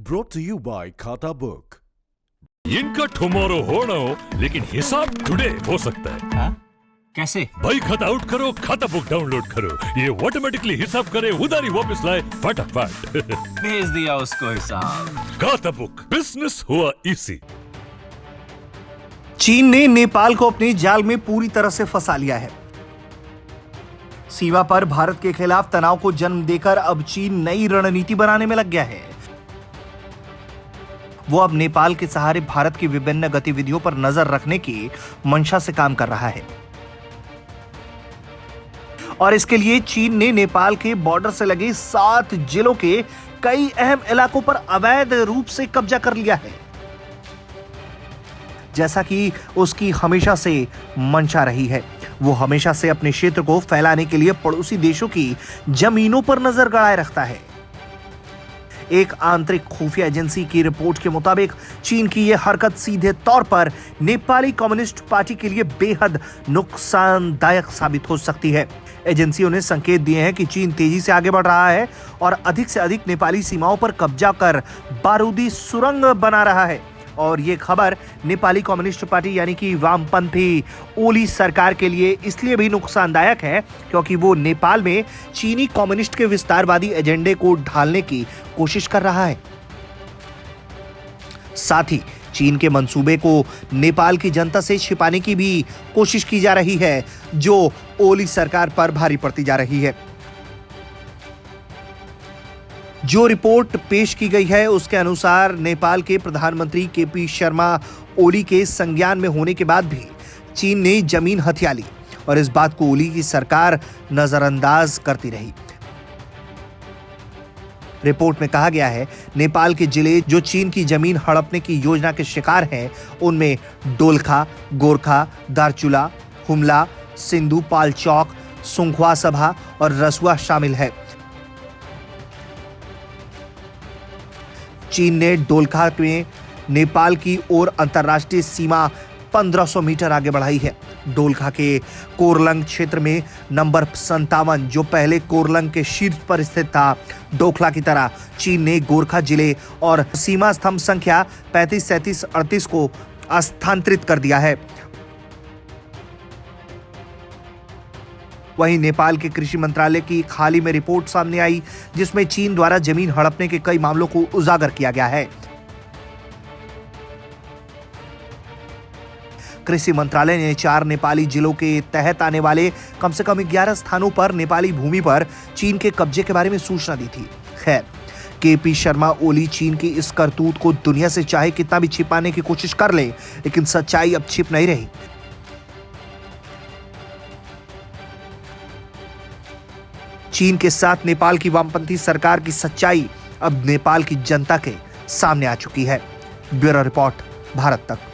Brought to you by खाता book. इनका tomorrow होना हो लेकिन हिसाब टुडे हो सकता है। हाँ? कैसे? भाई खाता आउट करो, खाता बुक डाउनलोड करो, ये ऑटोमेटिकली हिसाब करे, उधारी वापस लाए फटाफट। भेज दिया उसको हिसाब। खाता बुक, बिजनेस हुआ इजी। चीन ने नेपाल को अपने जाल में पूरी तरह से फंसा लिया है। सीमा पर भारत के खिलाफ तनाव को जन्म देकर अब चीन नई रणनीति बनाने में लग गया है। वो अब नेपाल के सहारे भारत की विभिन्न गतिविधियों पर नजर रखने की मंशा से काम कर रहा है और इसके लिए चीन ने नेपाल के बॉर्डर से लगे 7 जिलों के कई अहम इलाकों पर अवैध रूप से कब्जा कर लिया है, जैसा कि उसकी हमेशा से मंशा रही है। वो हमेशा से अपने क्षेत्र को फैलाने के लिए पड़ोसी देशों की जमीनों पर नजर गड़ाए रखता है। एक आंतरिक खुफिया एजेंसी की रिपोर्ट के मुताबिक चीन की यह हरकत सीधे तौर पर नेपाली कम्युनिस्ट पार्टी के लिए बेहद नुकसानदायक साबित हो सकती है। एजेंसियों ने संकेत दिए हैं कि चीन तेजी से आगे बढ़ रहा है और अधिक से अधिक नेपाली सीमाओं पर कब्जा कर बारूदी सुरंग बना रहा है और ये खबर नेपाली कम्युनिस्ट पार्टी यानी कि वामपंथी ओली सरकार के लिए इसलिए भी नुकसानदायक है क्योंकि वो नेपाल में चीनी कम्युनिस्ट के विस्तारवादी एजेंडे को ढालने की कोशिश कर रहा है। साथ ही चीन के मंसूबे को नेपाल की जनता से छिपाने की भी कोशिश की जा रही है, जो ओली सरकार पर भारी पड़ती जा रही है। जो रिपोर्ट पेश की गई है उसके अनुसार नेपाल के प्रधानमंत्री केपी शर्मा ओली के संज्ञान में होने के बाद भी चीन ने जमीन हथिया ली और इस बात को ओली की सरकार नजरअंदाज करती रही। रिपोर्ट में कहा गया है नेपाल के जिले जो चीन की जमीन हड़पने की योजना के शिकार हैं उनमें डोलखा, गोरखा, दारचूला, हुमला, सिंधु पाल्चौक, सुंखवा सभा और रसुआ शामिल है। चीन ने डोलखा में नेपाल की ओर अंतर्राष्ट्रीय सीमा 1500 मीटर आगे बढ़ाई है। डोलखा के कोरलंग क्षेत्र में नंबर 57 जो पहले कोरलंग के शीर्ष पर स्थित था, डोखला की तरह चीन ने गोरखा जिले और सीमा स्तंभ संख्या 35, 37, 38 को स्थानांतरित कर दिया है। वहीं नेपाल के कृषि मंत्रालय की एक हाल ही में रिपोर्ट सामने आई जिसमें चीन द्वारा जमीन हड़पने के कई मामलों को उजागर किया गया है। कृषि मंत्रालय ने 4 नेपाली जिलों के तहत आने वाले कम से कम 11 स्थानों पर नेपाली भूमि पर चीन के कब्जे के बारे में सूचना दी थी। खैर, केपी शर्मा ओली चीन की इस करतूत को दुनिया से चाहे कितना भी छिपाने की कोशिश कर ले, लेकिन सच्चाई अब छिप नहीं रही। चीन के साथ नेपाल की वामपंथी सरकार की सच्चाई अब नेपाल की जनता के सामने आ चुकी है। ब्यूरो रिपोर्ट, भारत तक।